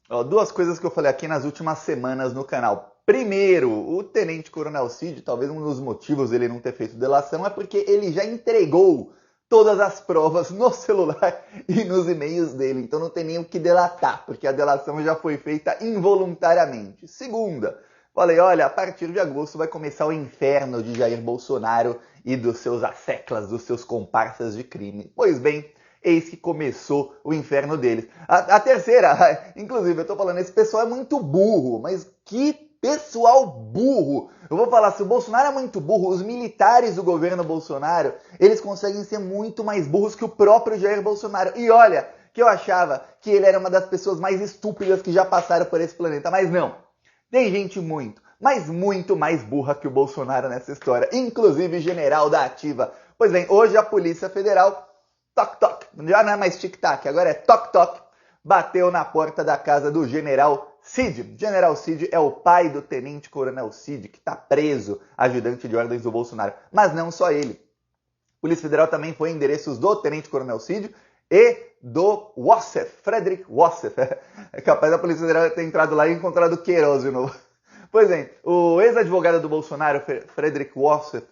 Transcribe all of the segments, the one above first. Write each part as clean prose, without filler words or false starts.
Ó, duas coisas que eu falei aqui nas últimas semanas no canal. Primeiro, o Tenente Coronel Cid, talvez um dos motivos dele não ter feito delação é porque ele já entregou todas as provas no celular e nos e-mails dele. Então não tem nem o que delatar, porque a delação já foi feita involuntariamente. Segunda, falei, olha, a partir de agosto vai começar o inferno de Jair Bolsonaro e dos seus asseclas, dos seus comparsas de crime. Pois bem, eis que começou o inferno deles. A terceira, inclusive, eu tô falando, esse pessoal é muito burro, mas que pessoal burro! Eu vou falar, se o Bolsonaro é muito burro, os militares do governo Bolsonaro, eles conseguem ser muito mais burros que o próprio Jair Bolsonaro. E olha, que eu achava que ele era uma das pessoas mais estúpidas que já passaram por esse planeta, mas não. Tem gente muito, mas muito mais burra que o Bolsonaro nessa história, inclusive general da ativa. Pois bem, hoje a Polícia Federal toc toc, já não é mais tic-tac, agora é toc toc, bateu na porta da casa do General Cid. General Cid é o pai do Tenente Coronel Cid, que está preso, ajudante de ordens do Bolsonaro. Mas não só ele. A Polícia Federal também foi em endereços do Tenente Coronel Cid e do Wassef, Frederick Wassef. É capaz da Polícia Federal ter entrado lá e encontrado Queiroz de novo. Pois bem, o ex-advogado do Bolsonaro, Frederick Wassef,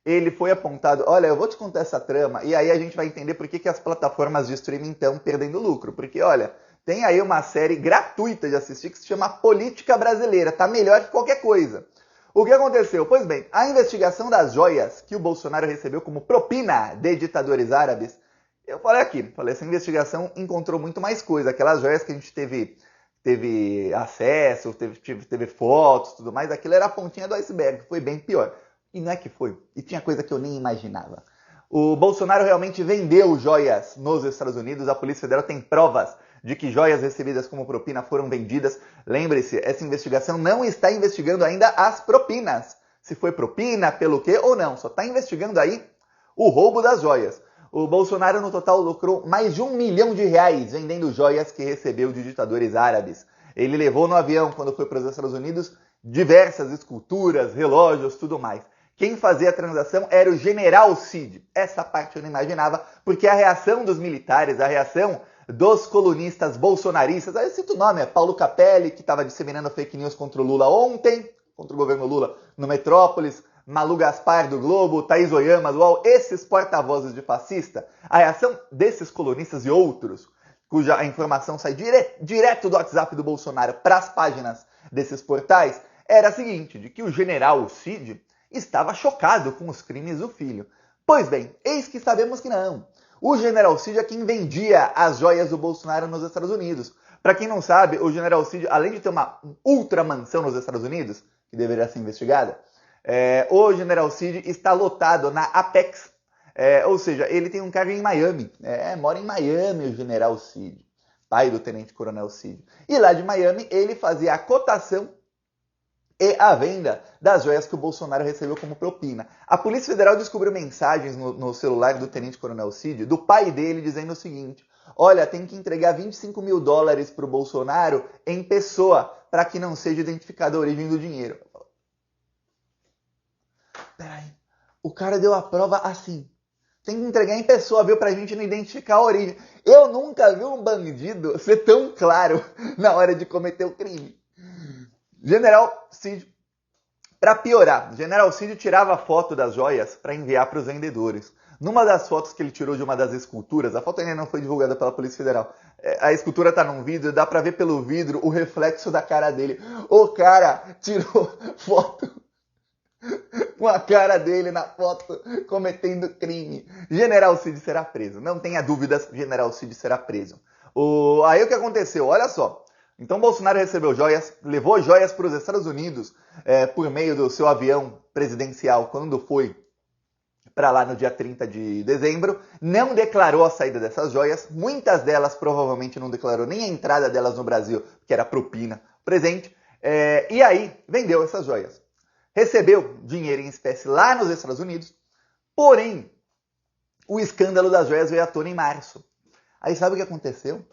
ele foi apontado, olha, eu vou te contar essa trama, e aí a gente vai entender por que as plataformas de streaming estão perdendo lucro. Porque, olha, tem aí uma série gratuita de assistir que se chama Política Brasileira, tá melhor que qualquer coisa. O que aconteceu? Pois bem, a investigação das joias que o Bolsonaro recebeu como propina de ditadores árabes, eu falei aqui, essa investigação encontrou muito mais coisa. Aquelas joias que a gente teve acesso, teve fotos, tudo mais, aquilo era a pontinha do iceberg, foi bem pior. E não é que foi. E tinha coisa que eu nem imaginava. O Bolsonaro realmente vendeu joias nos Estados Unidos. A Polícia Federal tem provas de que joias recebidas como propina foram vendidas. Lembre-se, essa investigação não está investigando ainda as propinas. Se foi propina, pelo quê ou não. Só está investigando aí o roubo das joias. O Bolsonaro, no total, lucrou mais de R$1 milhão vendendo joias que recebeu de ditadores árabes. Ele levou no avião, quando foi para os Estados Unidos, diversas esculturas, relógios, tudo mais. Quem fazia a transação era o General Cid. Essa parte eu não imaginava, porque a reação dos militares, a reação dos colunistas bolsonaristas, aí eu cito o nome, é Paulo Capelli, que estava disseminando fake news contra o Lula ontem, contra o governo Lula no Metrópolis, Malu Gaspar do Globo, Thaís Oyama do UOL, esses porta-vozes de fascista, a reação desses colunistas e outros, cuja a informação sai direto do WhatsApp do Bolsonaro para as páginas desses portais, era a seguinte, de que o General Cid estava chocado com os crimes do filho. Pois bem, eis que sabemos que não. O General Cid é quem vendia as joias do Bolsonaro nos Estados Unidos. Para quem não sabe, o General Cid, além de ter uma ultra mansão nos Estados Unidos, que deveria ser investigada, o General Cid está lotado na Apex, ou seja, ele tem um cargo em Miami. Mora em Miami o General Cid, pai do Tenente Coronel Cid. E lá de Miami ele fazia a cotação e a venda das joias que o Bolsonaro recebeu como propina. A Polícia Federal descobriu mensagens no celular do Tenente Coronel Cid, do pai dele, dizendo o seguinte: olha, tem que entregar $25 mil para o Bolsonaro em pessoa, para que não seja identificada a origem do dinheiro. Peraí, o cara deu a prova assim. Tem que entregar em pessoa, viu, pra gente não identificar a origem. Eu nunca vi um bandido ser tão claro na hora de cometer o crime. General Cid, para piorar, General Cid tirava foto das joias para enviar para os vendedores. Numa das fotos que ele tirou de uma das esculturas, a foto ainda não foi divulgada pela Polícia Federal, a escultura tá num vidro, dá para ver pelo vidro o reflexo da cara dele. O cara tirou foto com a cara dele na foto cometendo crime. General Cid será preso. Não tenha dúvidas, General Cid será preso. Aí o que aconteceu? Olha só. Então Bolsonaro recebeu joias, levou joias para os Estados Unidos por meio do seu avião presidencial quando foi para lá no dia 30 de dezembro, não declarou a saída dessas joias, muitas delas provavelmente não declarou nem a entrada delas no Brasil, que era propina, presente, e aí vendeu essas joias. Recebeu dinheiro em espécie lá nos Estados Unidos, porém, o escândalo das joias veio à tona em março. Aí sabe o que aconteceu?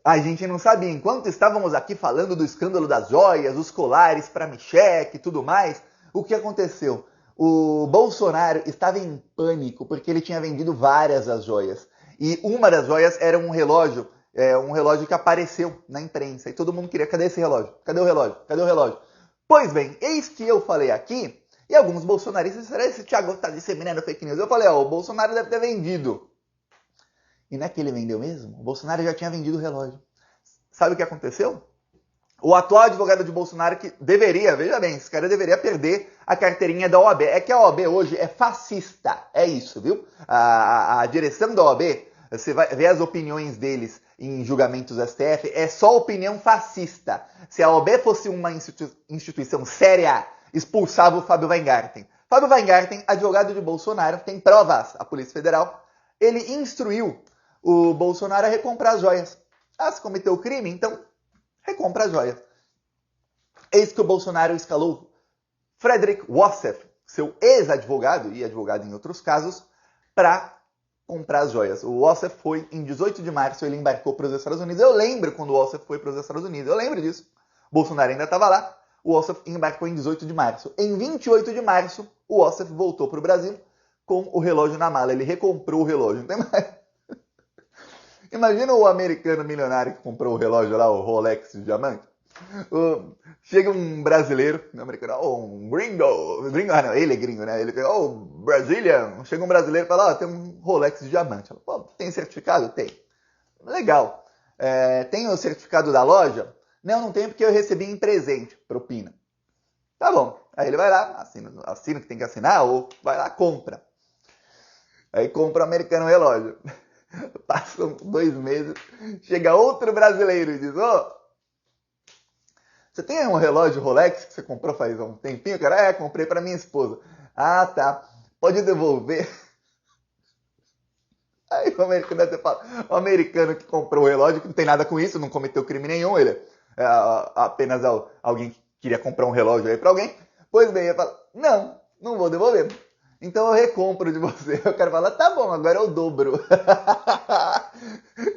A gente não sabia. Enquanto estávamos aqui falando do escândalo das joias, os colares para Michele e tudo mais, o que aconteceu? O Bolsonaro estava em pânico porque ele tinha vendido várias das joias. E uma das joias era um relógio um relógio que apareceu na imprensa e todo mundo queria, cadê esse relógio? Cadê o relógio? Cadê o relógio? Pois bem, eis que eu falei aqui, e alguns bolsonaristas disseram, esse Thiago tá disseminando fake news. Eu falei, ó, o Bolsonaro deve ter vendido. E não é que ele vendeu mesmo? O Bolsonaro já tinha vendido o relógio. Sabe o que aconteceu? O atual advogado de Bolsonaro, que deveria, veja bem, esse cara deveria perder a carteirinha da OAB. É que a OAB hoje é fascista, é isso, viu? A direção da OAB, você vai ver as opiniões deles em julgamentos STF, é só opinião fascista. Se a OAB fosse uma instituição séria, expulsava o Fábio Weingarten. Fábio Weingarten, advogado de Bolsonaro, tem provas, a Polícia Federal, ele instruiu o Bolsonaro a recomprar as joias. Ah, se cometeu o crime, então recompra as joias. Eis que o Bolsonaro escalou Frederick Wassef, seu ex-advogado e advogado em outros casos, para comprar as joias. O Wassef foi em 18 de março, ele embarcou para os Estados Unidos. Eu lembro quando o Wassef foi para os Estados Unidos, eu lembro disso. O Bolsonaro ainda estava lá, o Wassef embarcou em 18 de março. Em 28 de março, o Wassef voltou para o Brasil com o relógio na mala. Ele recomprou o relógio. Não tem mais... Imagina o americano milionário que comprou o relógio lá, o Rolex de diamante. Chega um brasileiro, um americano, um gringo, não, ele é gringo, né? Ele pega, Brazilian. Chega um brasileiro e fala, tem um Rolex de diamante. Fala, tem certificado? Tem. Legal. Tem o certificado da loja? Não tenho porque eu recebi em presente, propina. Tá bom. Aí ele vai lá, assina o que tem que assinar, ou vai lá, compra. Aí compra o americano o relógio. Passam 2 meses, chega outro brasileiro e diz, você tem um relógio Rolex que você comprou faz um tempinho? Cara, comprei para minha esposa. Ah, tá. Pode devolver? Aí o americano, você fala, o americano que comprou o relógio, que não tem nada com isso, não cometeu crime nenhum, ele é apenas alguém que queria comprar um relógio aí para alguém. Pois bem, ele fala, não vou devolver. Então eu recompro de você. O cara fala, tá bom, agora eu dobro.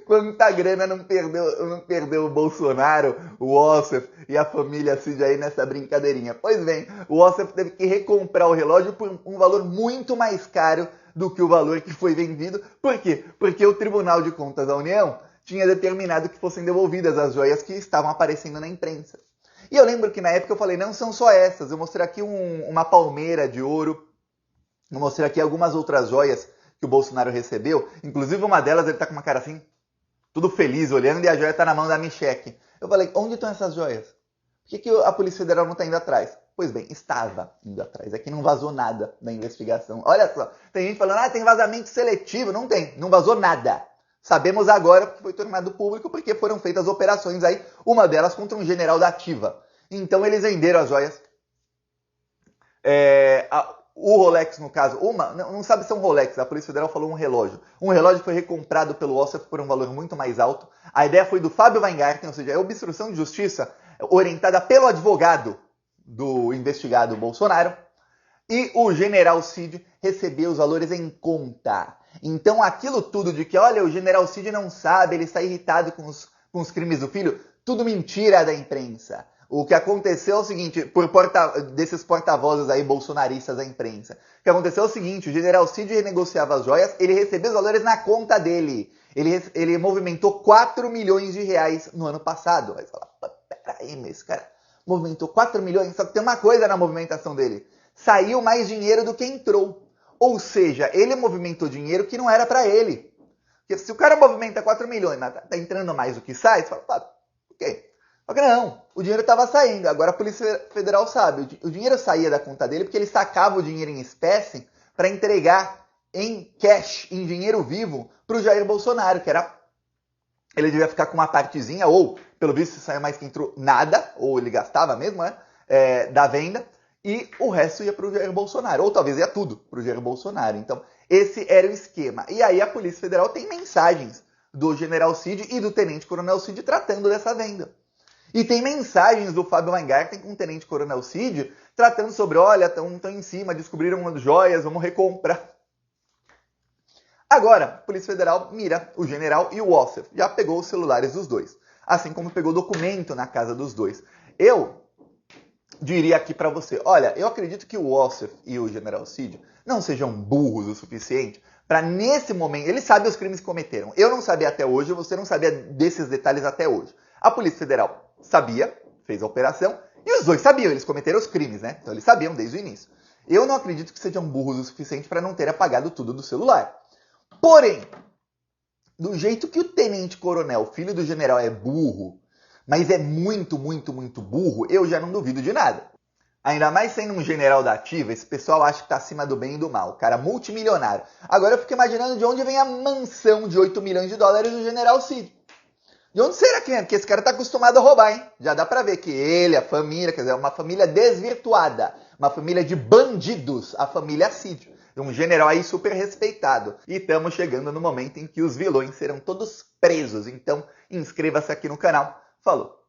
Quanta grana não perdeu o Bolsonaro, o Wassef e a família Cid aí nessa brincadeirinha. Pois bem, o Wassef teve que recomprar o relógio por um valor muito mais caro do que o valor que foi vendido. Por quê? Porque o Tribunal de Contas da União tinha determinado que fossem devolvidas as joias que estavam aparecendo na imprensa. E eu lembro que na época eu falei, não são só essas. Eu mostrei aqui uma palmeira de ouro. Vou mostrar aqui algumas outras joias que o Bolsonaro recebeu. Inclusive uma delas ele tá com uma cara assim, tudo feliz, olhando, e a joia tá na mão da Micheque. Eu falei, onde estão essas joias? Por que a Polícia Federal não tá indo atrás? Pois bem, estava indo atrás. É que não vazou nada da investigação. Olha só, tem gente falando, tem vazamento seletivo. Não tem, não vazou nada. Sabemos agora que foi tornado público porque foram feitas operações aí, uma delas contra um general da Ativa. Então eles venderam as joias. O Rolex, no caso, não sabe se é um Rolex, a Polícia Federal falou um relógio. Um relógio foi recomprado pelo Wassef por um valor muito mais alto. A ideia foi do Fábio Weingarten, ou seja, é obstrução de justiça orientada pelo advogado do investigado Bolsonaro. E o general Cid recebeu os valores em conta. Então aquilo tudo de que, olha, o general Cid não sabe, ele está irritado com os crimes do filho, tudo mentira da imprensa. O que aconteceu é o seguinte, desses porta-vozes aí bolsonaristas da imprensa. O que aconteceu é o seguinte, o general Cid renegociava as joias, ele recebeu os valores na conta dele. Ele movimentou 4 milhões de reais no ano passado. Aí você fala, peraí, mas esse cara movimentou 4 milhões, só que tem uma coisa na movimentação dele. Saiu mais dinheiro do que entrou. Ou seja, ele movimentou dinheiro que não era para ele. Porque se o cara movimenta 4 milhões, mas tá entrando mais do que sai, você fala, ok. Só que não, o dinheiro estava saindo. Agora a Polícia Federal sabe, o dinheiro saía da conta dele porque ele sacava o dinheiro em espécie para entregar em cash, em dinheiro vivo, para o Jair Bolsonaro, que era... Ele devia ficar com uma partezinha, ou, pelo visto, se saiu mais que entrou, nada, ou ele gastava mesmo, né, da venda, e o resto ia para o Jair Bolsonaro, ou talvez ia tudo para o Jair Bolsonaro. Então, esse era o esquema. E aí a Polícia Federal tem mensagens do General Cid e do Tenente Coronel Cid tratando dessa venda. E tem mensagens do Fábio Weingarten com o Tenente Coronel Cid tratando sobre, olha, estão em cima, descobriram umas joias, vamos recomprar. Agora, a Polícia Federal mira o general e o Wassef. Já pegou os celulares dos dois. Assim como pegou documento na casa dos dois. Eu diria aqui para você, olha, eu acredito que o Ossef e o General Cid não sejam burros o suficiente para nesse momento, eles sabem os crimes que cometeram. Eu não sabia até hoje, você não sabia desses detalhes até hoje. A Polícia Federal sabia, fez a operação, e os dois sabiam, eles cometeram os crimes, né? Então eles sabiam desde o início. Eu não acredito que sejam burros o suficiente para não ter apagado tudo do celular. Porém, do jeito que o tenente-coronel, filho do general, é burro, mas é muito, muito, muito burro, eu já não duvido de nada. Ainda mais sendo um general da ativa, esse pessoal acha que tá acima do bem e do mal. Cara multimilionário. Agora eu fico imaginando de onde vem a mansão de 8 milhões de dólares do general Cid. De onde será que é? Porque esse cara tá acostumado a roubar, hein? Já dá pra ver que ele, a família, quer dizer, uma família desvirtuada. Uma família de bandidos, a família Cid. Um general aí super respeitado. E estamos chegando no momento em que os vilões serão todos presos. Então, inscreva-se aqui no canal. Falou!